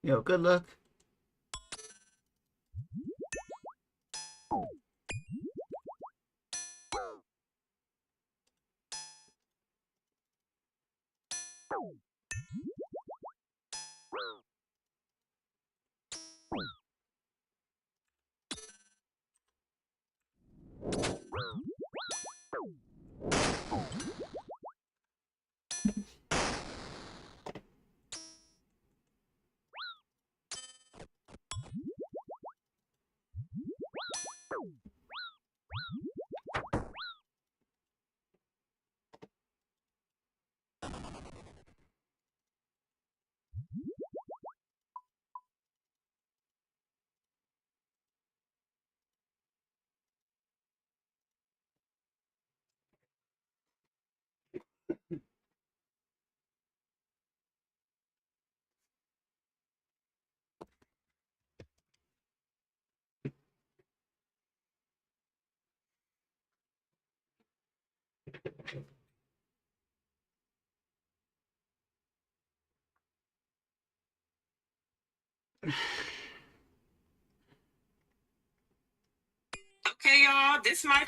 Yo, good luck. Okay, y'all, this might.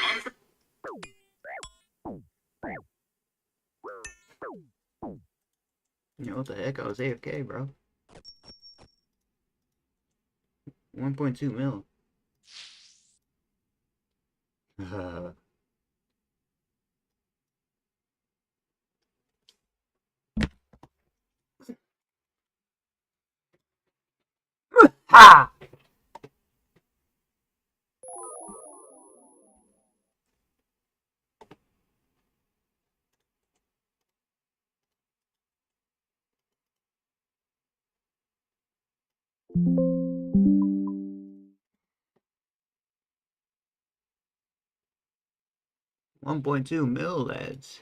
You know what the heck? I was AFK, bro. 1.2 mil. Ha! 1.2 mil, lads.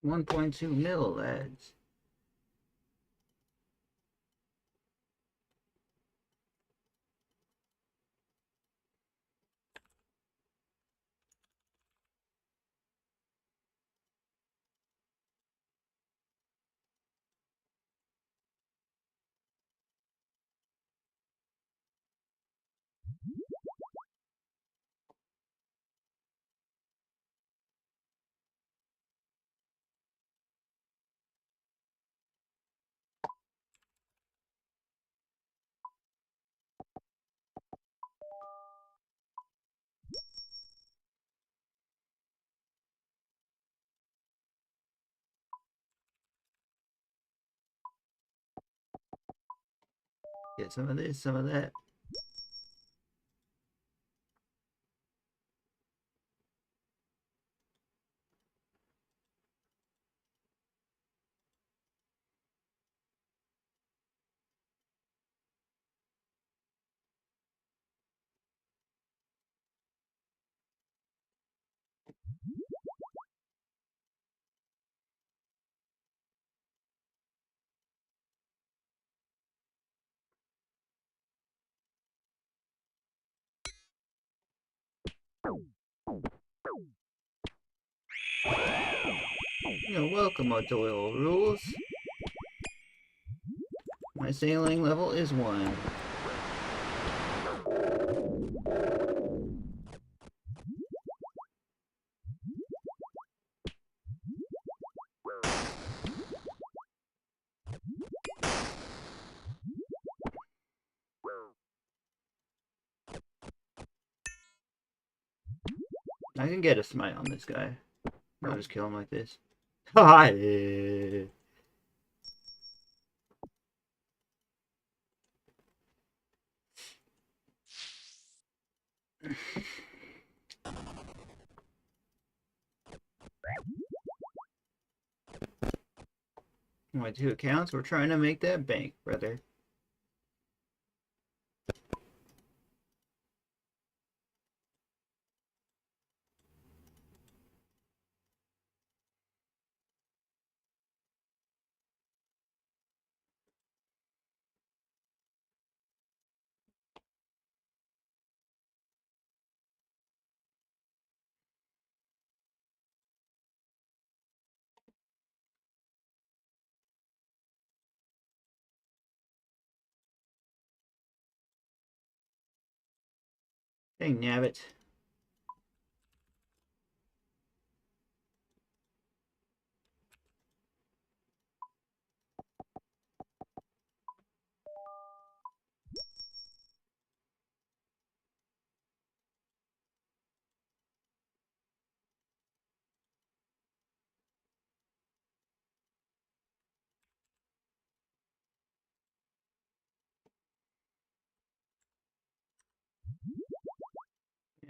$1.2 mil, lads. Get some of this, some of that. You're welcome, Doyle Rules. My sailing level is 1. I can get a smite on this guy. I'll just kill him like this. Hi. My 2 accounts, we're trying to make that bank, brother. Dang nabbit.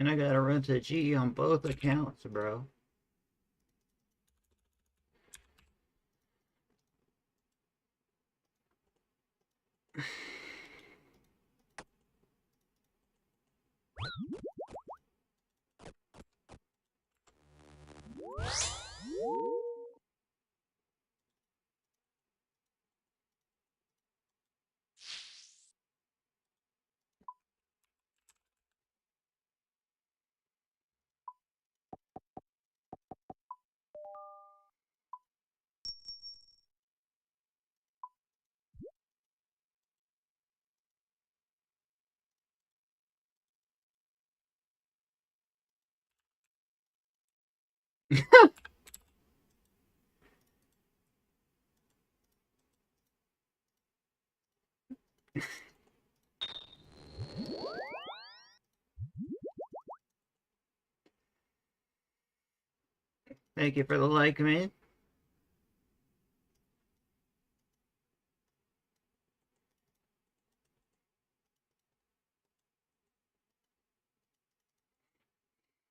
And I gotta run to G on both accounts, bro. Thank you for the like, man.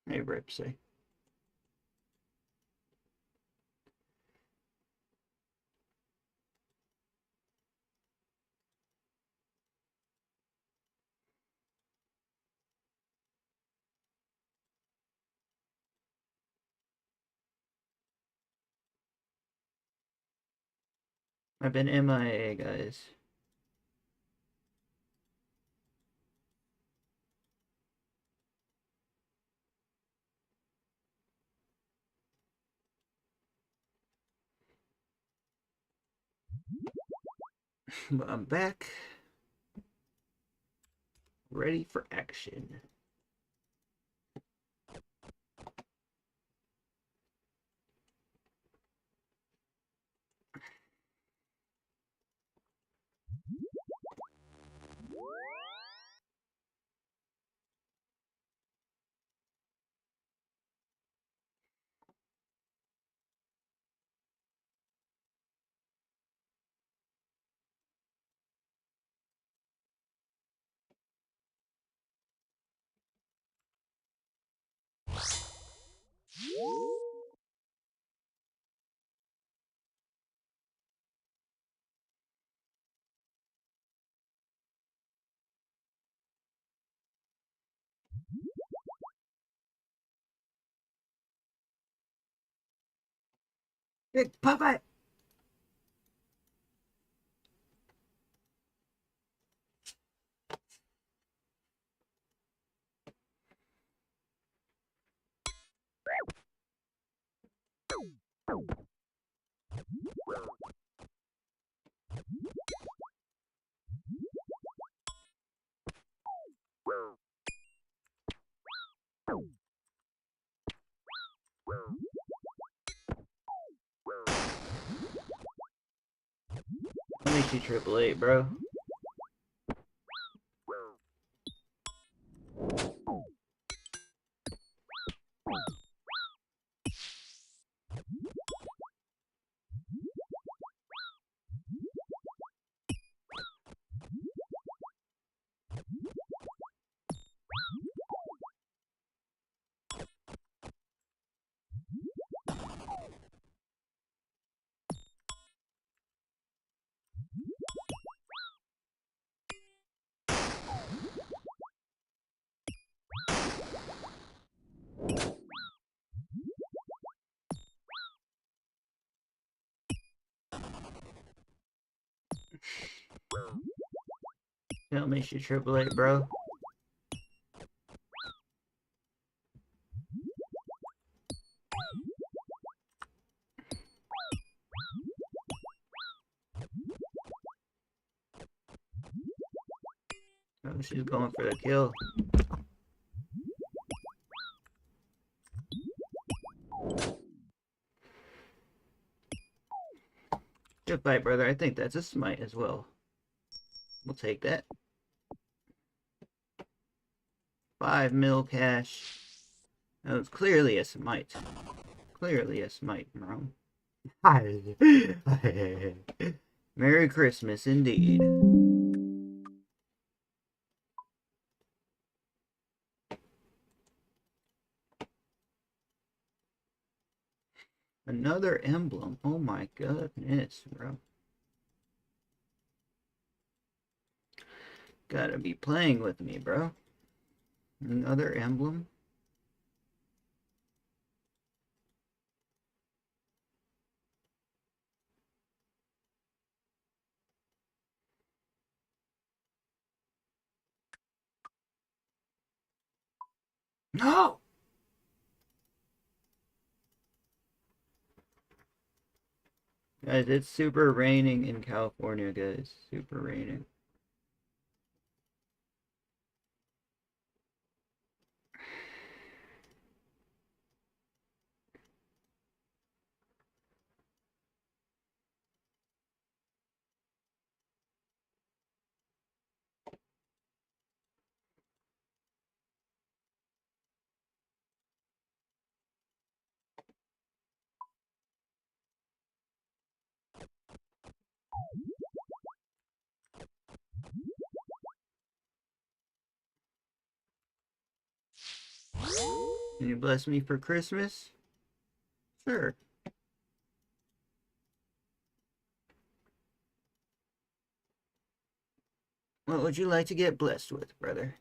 Hey, Ripsy. I've been MIA, guys. But I'm back. Ready for action. Big Popeye! Let me see triple eight, bro. Tell me she triple eight, bro. Oh, she's going for the kill. Good fight, brother. I think that's a smite as well. We'll take that. 5 mil cash. That was clearly a smite. Clearly a smite, bro. Merry Christmas, indeed. Another emblem. Oh my goodness, bro. Gotta be playing with me, bro. Another emblem. No! Guys, it's super raining in California, guys. Super raining. Can you bless me for Christmas? Sure. What would you like to get blessed with, brother?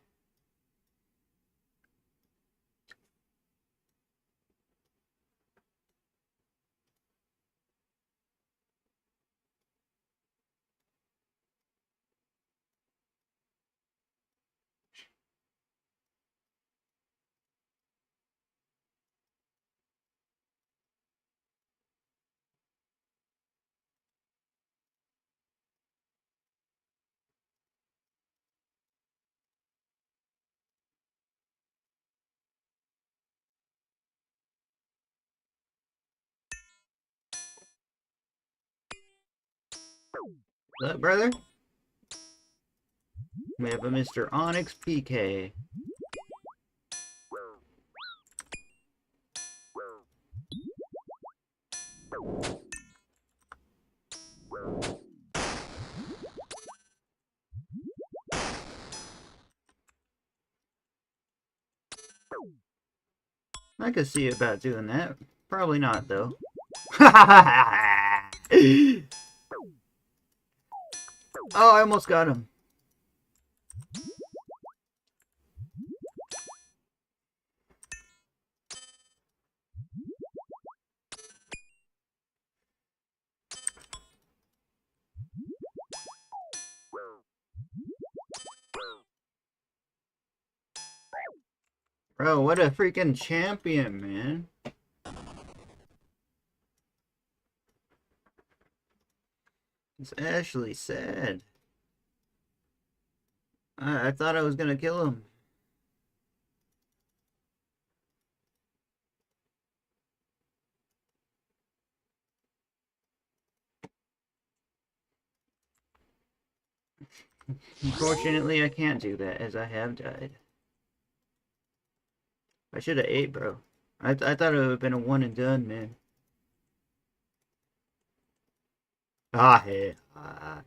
What, brother? We have a Mr. Onyx PK. I could see about doing that. Probably not, though. Oh, I almost got him. Bro, what a freaking champion, man. It's actually sad. I thought I was gonna kill him. Unfortunately, I can't do that, as I have died. I should have ate, bro. I thought it would have been a one and done, man. Ah, hey. Ah.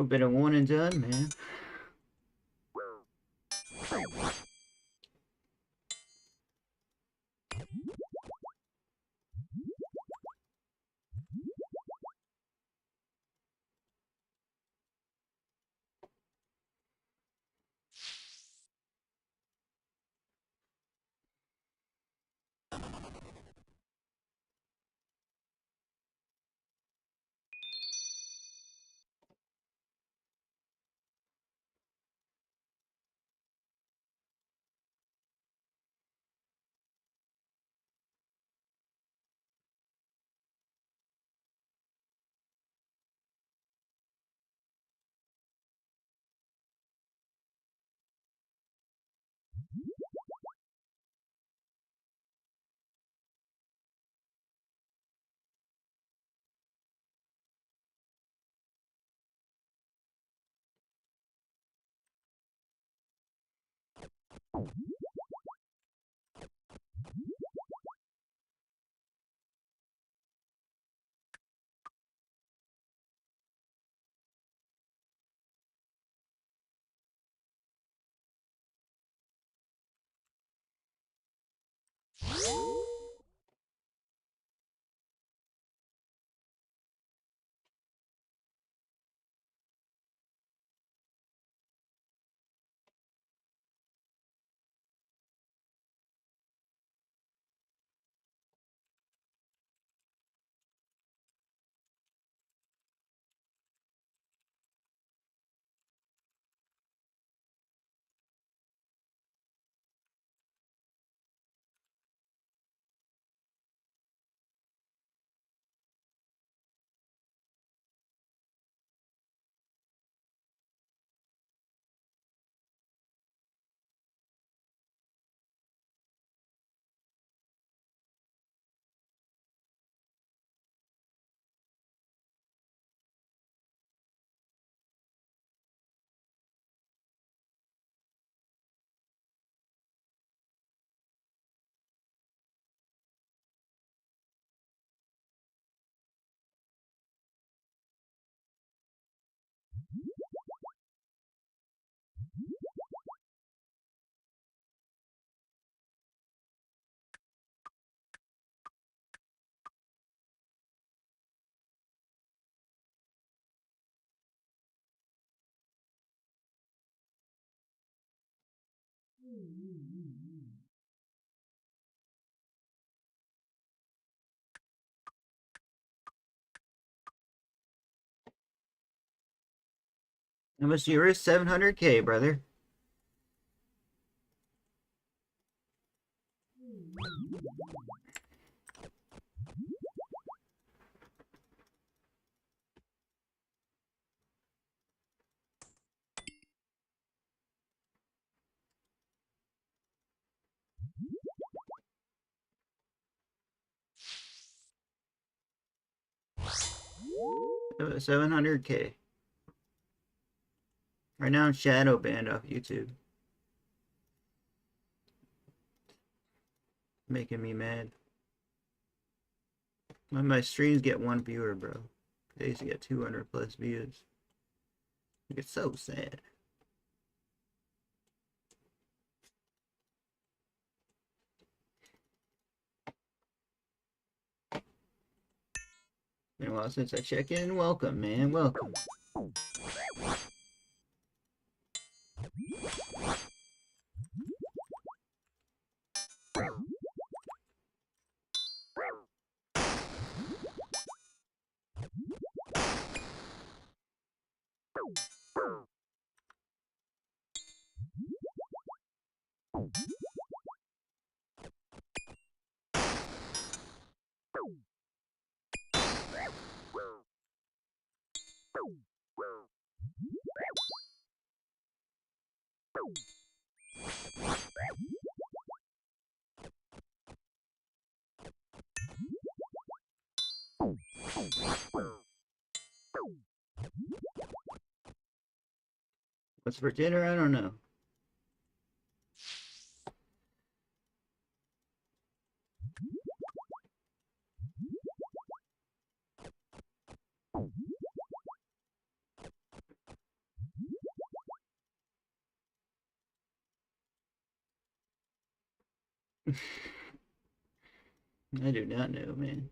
A bit of one and done, man. How much do you risk? 700K, brother. Oh, 700K. Right now I'm shadow banned off YouTube. Making me mad. My streams get one viewer, bro. They used to get 200 plus views. It's so sad. Been a while since I check in. Welcome, man. Welcome. What's for dinner? I don't know. I do not know, man.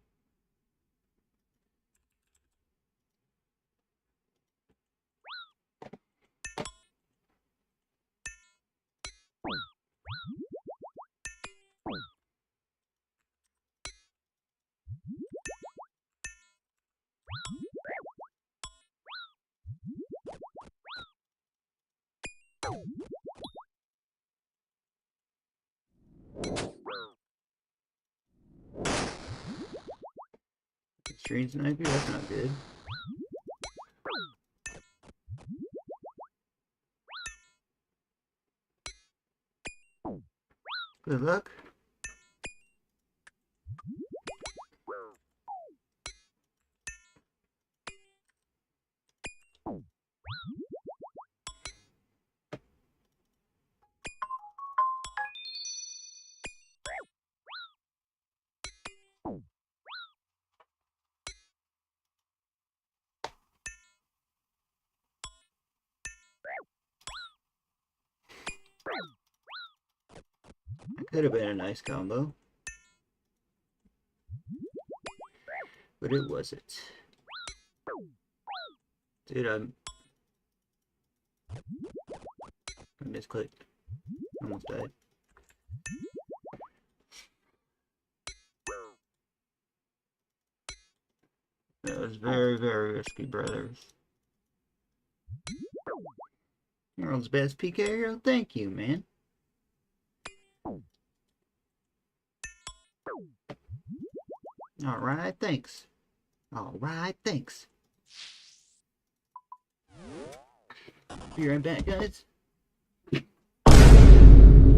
Extreme sniper, that's not good. Good luck. That could have been a nice combo. But it wasn't. Dude, I misclicked. Almost died. That was very, very risky, brothers. World's best PK hero? Thank you, man. Alright, thanks. Alright, thanks. Be right back, guys.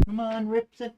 Come on, Rips it.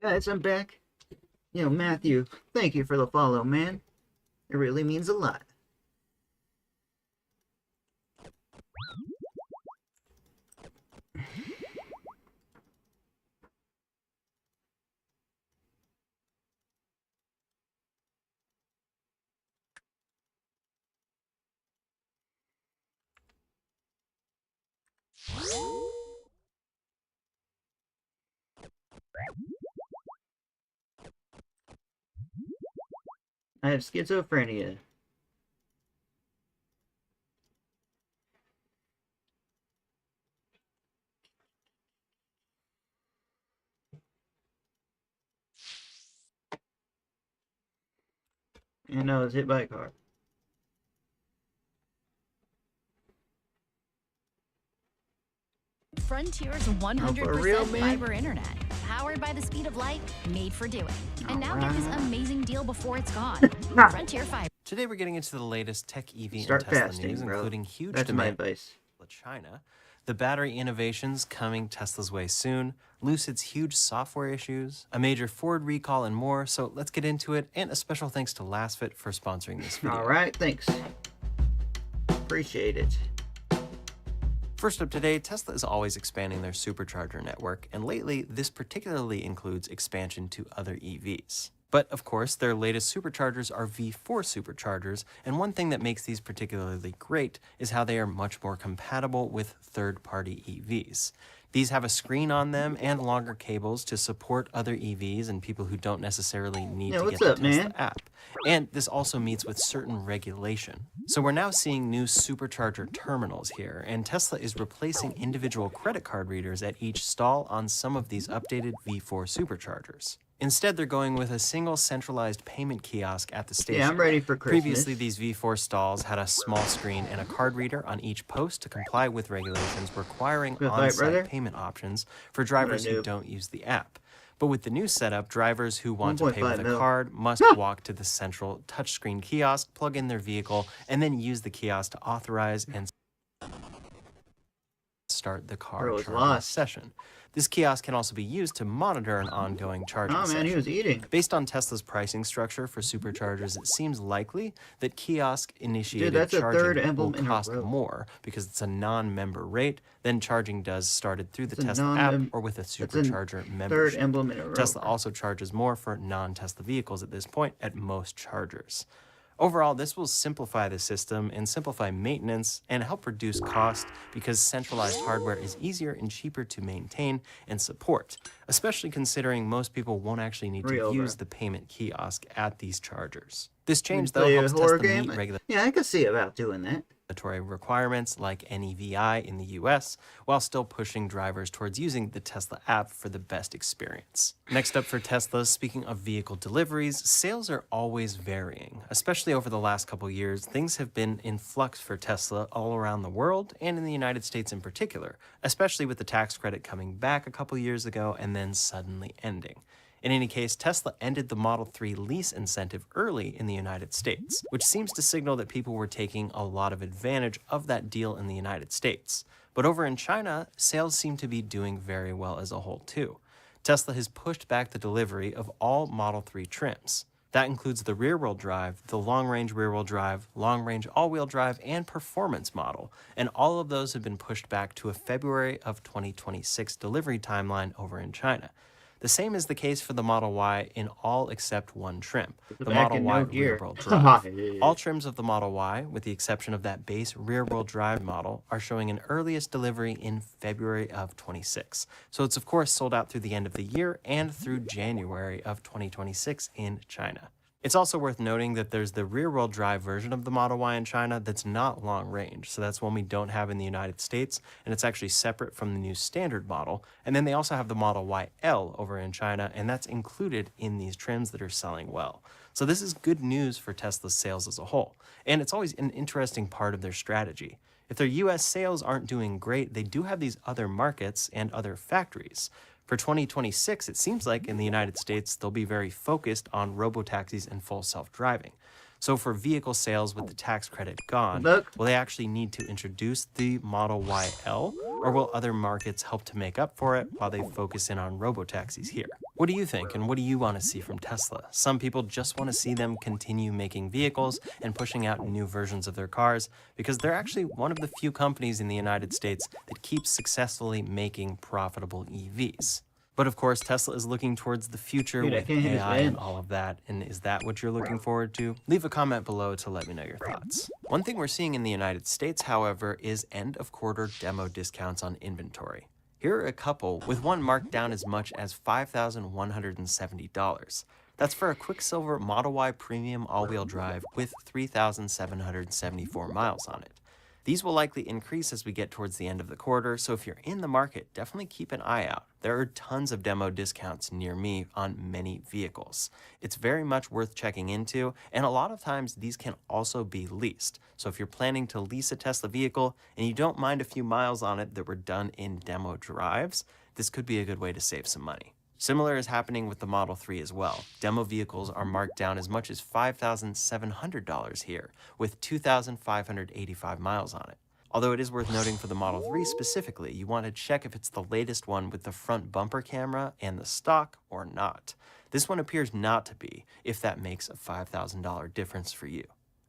Guys, I'm back. Matthew, thank you for the follow, man. It really means a lot. I have schizophrenia. And I was hit by a car. Frontier's 100% real, man? fiber internet, powered by the speed of light, made for doing. And now get this amazing deal before it's gone. Frontier Fiber. Today we're getting into the latest tech EV Start and Tesla fasting, news, bro. including huge That's my demand advice. in China, the battery innovations coming Tesla's way soon, Lucid's huge software issues, a major Ford recall, and more. So let's get into it, and a special thanks to LastFit for sponsoring this video. All right, thanks. Appreciate it. First up today, Tesla is always expanding their supercharger network, and lately this particularly includes expansion to other EVs. But of course, their latest superchargers are V4 superchargers, and one thing that makes these particularly great is how they are much more compatible with third-party EVs. These have a screen on them and longer cables to support other EVs and people who don't necessarily need to get the Tesla app. And this also meets with certain regulation. So we're now seeing new supercharger terminals here, and Tesla is replacing individual credit card readers at each stall on some of these updated V4 superchargers. Instead, they're going with a single centralized payment kiosk at the station. Yeah, I'm ready for Christmas. Previously, these V4 stalls had a small screen and a card reader on each post to comply with regulations requiring on-site payment options for drivers who don't use the app. But with the new setup, drivers who want to pay with a card must walk to the central touchscreen kiosk, plug in their vehicle, and then use the kiosk to authorize and start the car charging session. This kiosk can also be used to monitor an ongoing charging session. Oh man, he was eating. Based on Tesla's pricing structure for superchargers, it seems likely that kiosk-initiated charging will cost more because it's a non-member rate than charging does started through the Tesla app or with a supercharger membership. Tesla also charges more for non-Tesla vehicles at this point at most chargers. Overall, this will simplify the system and simplify maintenance and help reduce cost because centralized hardware is easier and cheaper to maintain and support, especially considering most people won't actually need to use the payment kiosk at these chargers. This change, though, helps Tesla meet regular I can see about doing that. Requirements like NEVI in the US, while still pushing drivers towards using the Tesla app for the best experience. Next up for Tesla, speaking of vehicle deliveries, sales are always varying. Especially over the last couple years, things have been in flux for Tesla all around the world and in the United States in particular, especially with the tax credit coming back a couple years ago and then suddenly ending. In any case, Tesla ended the Model 3 lease incentive early in the United States, which seems to signal that people were taking a lot of advantage of that deal in the United States. But over in China, sales seem to be doing very well as a whole too. Tesla has pushed back the delivery of all Model 3 trims. That includes the rear-wheel drive, the long-range rear-wheel drive, long-range all-wheel drive, and performance model, and all of those have been pushed back to a February of 2026 delivery timeline over in China. The same is the case for the Model Y in all except one trim, the Model Y rear-wheel drive. All trims of the Model Y, with the exception of that base rear-wheel drive model, are showing an earliest delivery in February of 26. So it's of course sold out through the end of the year and through January of 2026 in China. It's also worth noting that there's the rear-wheel drive version of the Model Y in China that's not long range, so that's one we don't have in the United States, and it's actually separate from the new standard model. And then they also have the Model YL over in China, and that's included in these trims that are selling well. So this is good news for Tesla's sales as a whole, and it's always an interesting part of their strategy. If their US sales aren't doing great, they do have these other markets and other factories. For 2026, it seems like in the United States, they'll be very focused on robotaxis and full self-driving. So for vehicle sales with the tax credit gone, will they actually need to introduce the Model YL, or will other markets help to make up for it while they focus in on robotaxis here? What do you think, and what do you want to see from Tesla? Some people just want to see them continue making vehicles and pushing out new versions of their cars because they're actually one of the few companies in the United States that keeps successfully making profitable EVs. But of course, Tesla is looking towards the future with AI and all of that. And is that what you're looking forward to? Leave a comment below to let me know your thoughts. One thing we're seeing in the United States, however, is end of quarter demo discounts on inventory. Here are a couple, with one marked down as much as $5,170. That's for a Quicksilver Model Y Premium all-wheel drive with 3,774 miles on it. These will likely increase as we get towards the end of the quarter, so if you're in the market, definitely keep an eye out. There are tons of demo discounts near me on many vehicles. It's very much worth checking into, and a lot of times these can also be leased. So if you're planning to lease a Tesla vehicle and you don't mind a few miles on it that were done in demo drives, this could be a good way to save some money. Similar is happening with the Model 3 as well. Demo vehicles are marked down as much as $5,700 here, with 2,585 miles on it. Although it is worth noting for the Model 3 specifically, you want to check if it's the latest one with the front bumper camera and the stock or not. This one appears not to be, if that makes a $5,000 difference for you.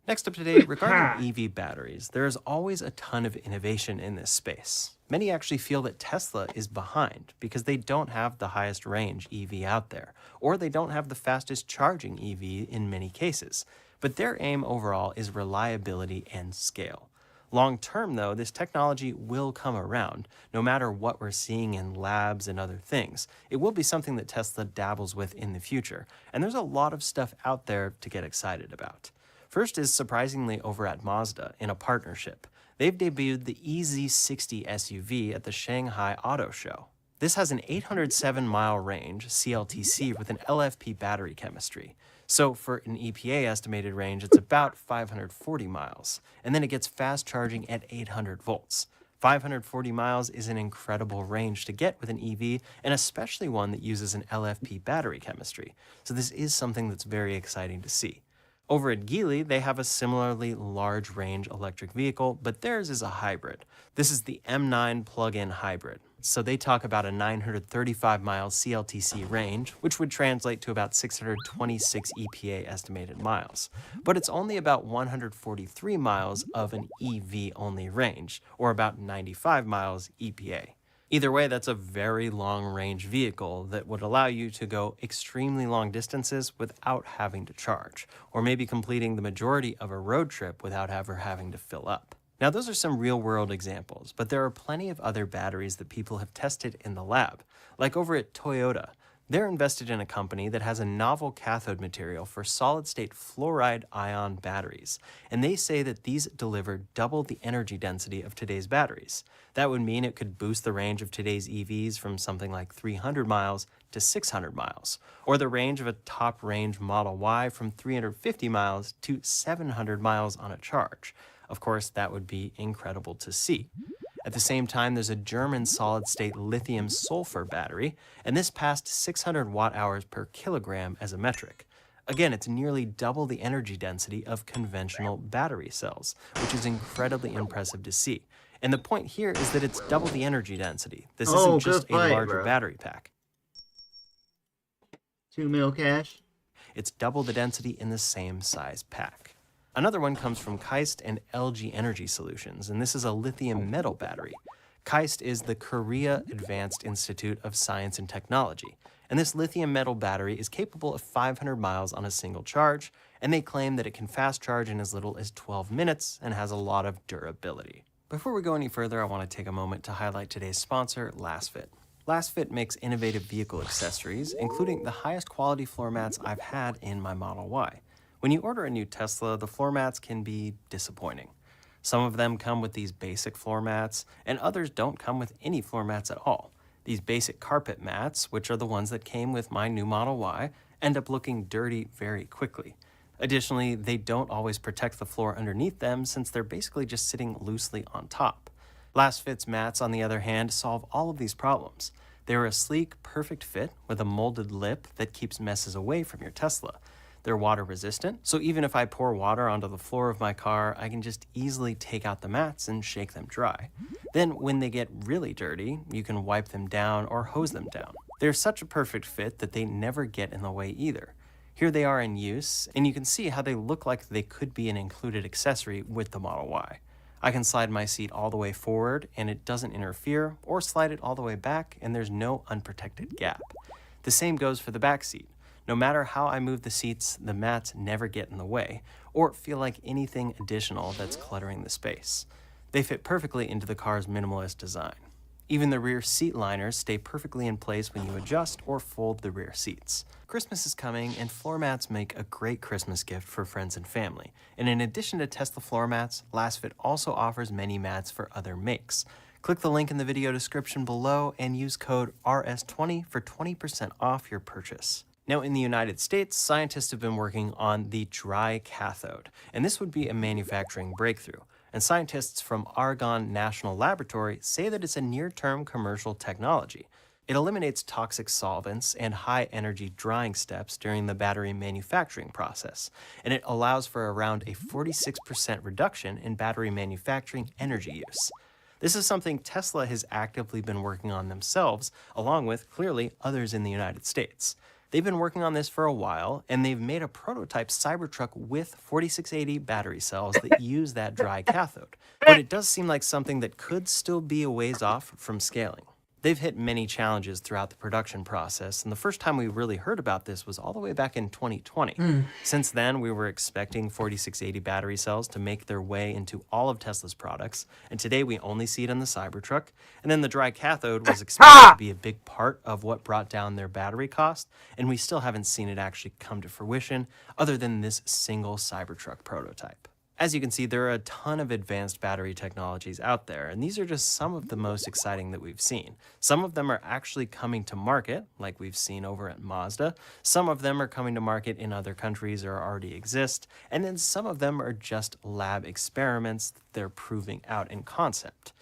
Next up today, regarding EV batteries, there is always a ton of innovation in this space. Many actually feel that Tesla is behind because they don't have the highest range EV out there, or they don't have the fastest charging EV in many cases. But their aim overall is reliability and scale. Long term, though, this technology will come around, no matter what we're seeing in labs and other things. It will be something that Tesla dabbles with in the future, and there's a lot of stuff out there to get excited about. First is surprisingly over at Mazda in a partnership. They've debuted the EZ60 SUV at the Shanghai Auto Show. This has an 807-mile range CLTC with an LFP battery chemistry. So for an EPA estimated range, it's about 540 miles. And then it gets fast charging at 800 volts. 540 miles is an incredible range to get with an EV, and especially one that uses an LFP battery chemistry. So this is something that's very exciting to see. Over at Geely, they have a similarly large range electric vehicle, but theirs is a hybrid. This is the M9 plug-in hybrid. So they talk about a 935-mile CLTC range, which would translate to about 626 EPA estimated miles. But it's only about 143 miles of an EV-only range, or about 95 miles EPA. Either way, that's a very long-range vehicle that would allow you to go extremely long distances without having to charge, or maybe completing the majority of a road trip without ever having to fill up. Now, those are some real-world examples, but there are plenty of other batteries that people have tested in the lab. Like over at Toyota, they're invested in a company that has a novel cathode material for solid-state fluoride-ion batteries, and they say that these deliver double the energy density of today's batteries. That would mean it could boost the range of today's EVs from something like 300 miles to 600 miles, or the range of a top-range Model Y from 350 miles to 700 miles on a charge. Of course, that would be incredible to see. At the same time, there's a German solid-state lithium-sulfur battery, and this passed 600 watt-hours per kilogram as a metric. Again, it's nearly double the energy density of conventional battery cells, which is incredibly impressive to see. And the point here is that it's double the energy density. This isn't just a larger battery pack. 2 mil cash. It's double the density in the same size pack. Another one comes from KAIST and LG Energy Solutions, and this is a lithium metal battery. KAIST is the Korea Advanced Institute of Science and Technology, and this lithium metal battery is capable of 500 miles on a single charge, and they claim that it can fast charge in as little as 12 minutes and has a lot of durability. Before we go any further, I want to take a moment to highlight today's sponsor, LastFit. LastFit makes innovative vehicle accessories, including the highest quality floor mats I've had in my Model Y. When you order a new Tesla, the floor mats can be disappointing. Some of them come with these basic floor mats, and others don't come with any floor mats at all. These basic carpet mats, which are the ones that came with my new Model Y, end up looking dirty very quickly. Additionally, they don't always protect the floor underneath them since they're basically just sitting loosely on top. LastFit's mats, on the other hand, solve all of these problems. They're a sleek, perfect fit with a molded lip that keeps messes away from your Tesla. They're water resistant, so even if I pour water onto the floor of my car, I can just easily take out the mats and shake them dry. Then when they get really dirty, you can wipe them down or hose them down. They're such a perfect fit that they never get in the way either. Here they are in use, and you can see how they look like they could be an included accessory with the Model Y. I can slide my seat all the way forward and it doesn't interfere, or slide it all the way back and there's no unprotected gap. The same goes for the back seat. No matter how I move the seats, the mats never get in the way, or feel like anything additional that's cluttering the space. They fit perfectly into the car's minimalist design. Even the rear seat liners stay perfectly in place when you adjust or fold the rear seats. Christmas is coming, and floor mats make a great Christmas gift for friends and family. And in addition to Tesla floor mats, LastFit also offers many mats for other makes. Click the link in the video description below and use code RS20 for 20% off your purchase. Now, in the United States, scientists have been working on the dry cathode, and this would be a manufacturing breakthrough. And scientists from Argonne National Laboratory say that it's a near-term commercial technology. It eliminates toxic solvents and high-energy drying steps during the battery manufacturing process, and it allows for around a 46% reduction in battery manufacturing energy use. This is something Tesla has actively been working on themselves, along with, clearly, others in the United States. They've been working on this for a while, and they've made a prototype Cybertruck with 4680 battery cells that use that dry cathode. But it does seem like something that could still be a ways off from scaling. They've hit many challenges throughout the production process, and the first time we really heard about this was all the way back in 2020. Since then, we were expecting 4680 battery cells to make their way into all of Tesla's products, and today we only see it in the Cybertruck. And then the dry cathode was expected to be a big part of what brought down their battery cost, and we still haven't seen it actually come to fruition other than this single Cybertruck prototype. As you can see, there are a ton of advanced battery technologies out there, and these are just some of the most exciting that we've seen. Some of them are actually coming to market, like we've seen over at Mazda. Some of them are coming to market in other countries or already exist, and then some of them are just lab experiments that they're proving out in concept.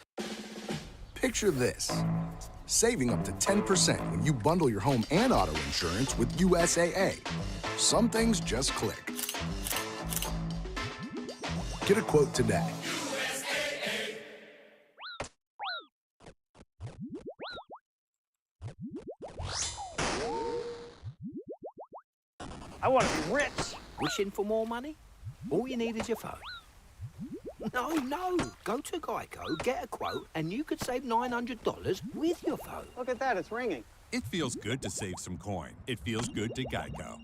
Picture this. Saving up to 10% when you bundle your home and auto insurance with USAA. Some things just click. Get a quote today. I want to be rich. Wishing for more money? All you need is your phone. No. Go to Geico, get a quote, and you could save $900 with your phone. Look at that, it's ringing. It feels good to save some coin. It feels good to Geico.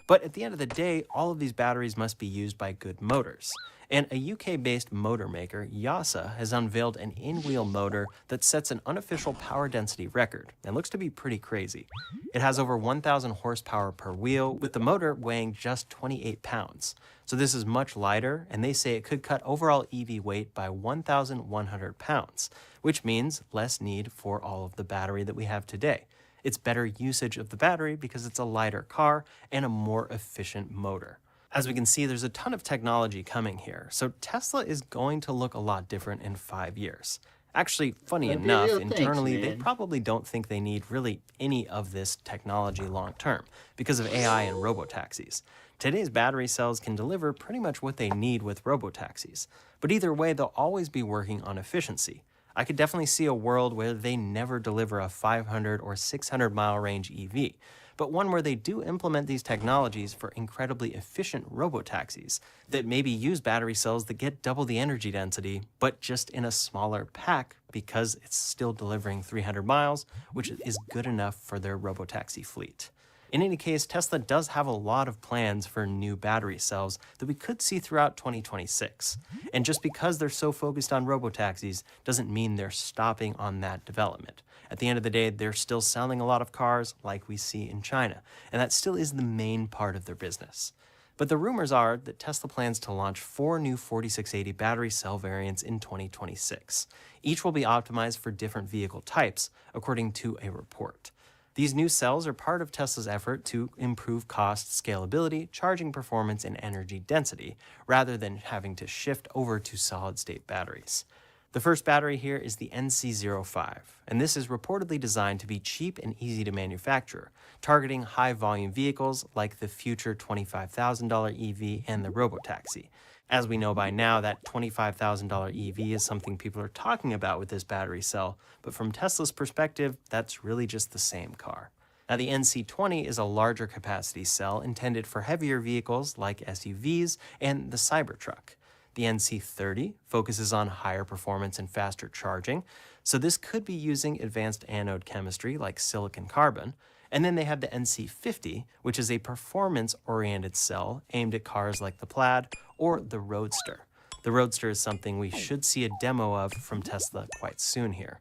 But at the end of the day, all of these batteries must be used by good motors. And a UK-based motor maker, Yasa, has unveiled an in-wheel motor that sets an unofficial power density record and looks to be pretty crazy. It has over 1,000 horsepower per wheel, with the motor weighing just 28 pounds. So this is much lighter, and they say it could cut overall EV weight by 1,100 pounds, which means less need for all of the battery that we have today. It's better usage of the battery because it's a lighter car and a more efficient motor. As we can see, there's a ton of technology coming here, so Tesla is going to look a lot different in 5 years. Actually, funny enough, internally, they probably don't think they need really any of this technology long term because of AI and robotaxis. Today's battery cells can deliver pretty much what they need with robotaxis, but either way, they'll always be working on efficiency. I could definitely see a world where they never deliver a 500 or 600 mile range EV, but one where they do implement these technologies for incredibly efficient robotaxis that maybe use battery cells that get double the energy density, but just in a smaller pack because it's still delivering 300 miles, which is good enough for their robotaxi fleet. In any case, Tesla does have a lot of plans for new battery cells that we could see throughout 2026. And just because they're so focused on robotaxis doesn't mean they're stopping on that development. At the end of the day, they're still selling a lot of cars like we see in China, and that still is the main part of their business. But the rumors are that Tesla plans to launch 4 new 4680 battery cell variants in 2026. Each will be optimized for different vehicle types, according to a report. These new cells are part of Tesla's effort to improve cost, scalability, charging performance, and energy density, rather than having to shift over to solid-state batteries. The first battery here is the NC05, and this is reportedly designed to be cheap and easy to manufacture, targeting high-volume vehicles like the future $25,000 EV and the robotaxi. As we know by now, that $25,000 EV is something people are talking about with this battery cell, but from Tesla's perspective, that's really just the same car. Now, the NC20 is a larger capacity cell intended for heavier vehicles like SUVs and the Cybertruck. The NC30 focuses on higher performance and faster charging, so this could be using advanced anode chemistry like silicon carbon. And then they have the NC50, which is a performance-oriented cell aimed at cars like the Plaid or the Roadster. The Roadster is something we should see a demo of from Tesla quite soon here.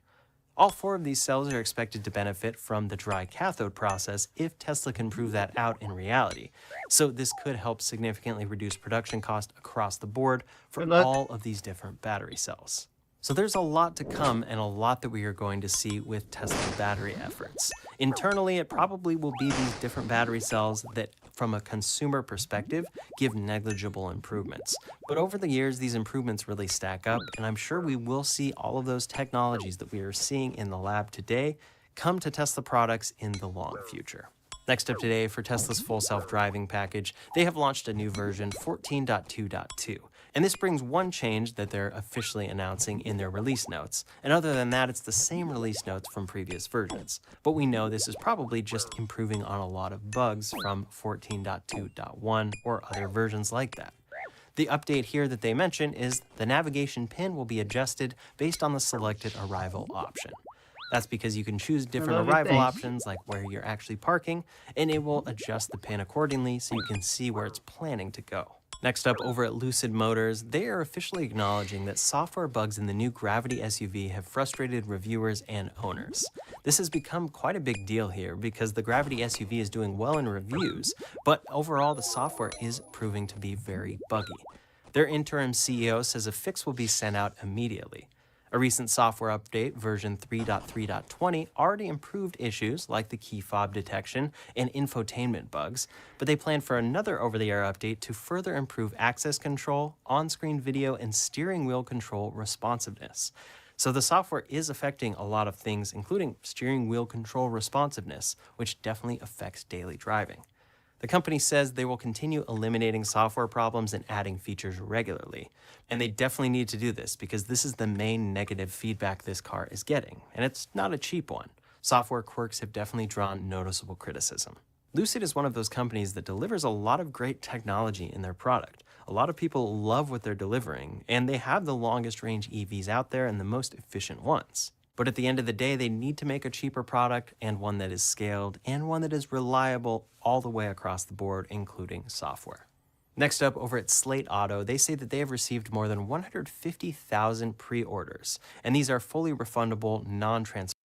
All 4 of these cells are expected to benefit from the dry cathode process if Tesla can prove that out in reality. So this could help significantly reduce production cost across the board for all of these different battery cells. So there's a lot to come and a lot that we are going to see with Tesla's battery efforts. Internally, it probably will be these different battery cells that, from a consumer perspective, give negligible improvements. But over the years, these improvements really stack up, and I'm sure we will see all of those technologies that we are seeing in the lab today come to Tesla products in the long future. Next up today, for Tesla's full self-driving package, they have launched a new version, 14.2.2. And this brings one change that they're officially announcing in their release notes. And other than that, it's the same release notes from previous versions. But we know this is probably just improving on a lot of bugs from 14.2.1 or other versions like that. The update here that they mention is the navigation pin will be adjusted based on the selected arrival option. That's because you can choose different arrival options, like where you're actually parking, and it will adjust the pin accordingly so you can see where it's planning to go. Next up, over at Lucid Motors, they are officially acknowledging that software bugs in the new Gravity SUV have frustrated reviewers and owners. This has become quite a big deal here because the Gravity SUV is doing well in reviews, but overall the software is proving to be very buggy. Their interim CEO says a fix will be sent out immediately. A recent software update, version 3.3.20, already improved issues like the key fob detection and infotainment bugs, but they plan for another over-the-air update to further improve access control, on-screen video, and steering wheel control responsiveness. So the software is affecting a lot of things, including steering wheel control responsiveness, which definitely affects daily driving. The company says they will continue eliminating software problems and adding features regularly. And they definitely need to do this because this is the main negative feedback this car is getting, and it's not a cheap one. Software quirks have definitely drawn noticeable criticism. Lucid is one of those companies that delivers a lot of great technology in their product. A lot of people love what they're delivering, and they have the longest range EVs out there and the most efficient ones. But at the end of the day, they need to make a cheaper product and one that is scaled and one that is reliable all the way across the board, including software. Next up, over at Slate Auto, they say that they have received more than 150,000 pre-orders, and these are fully refundable, non-transferable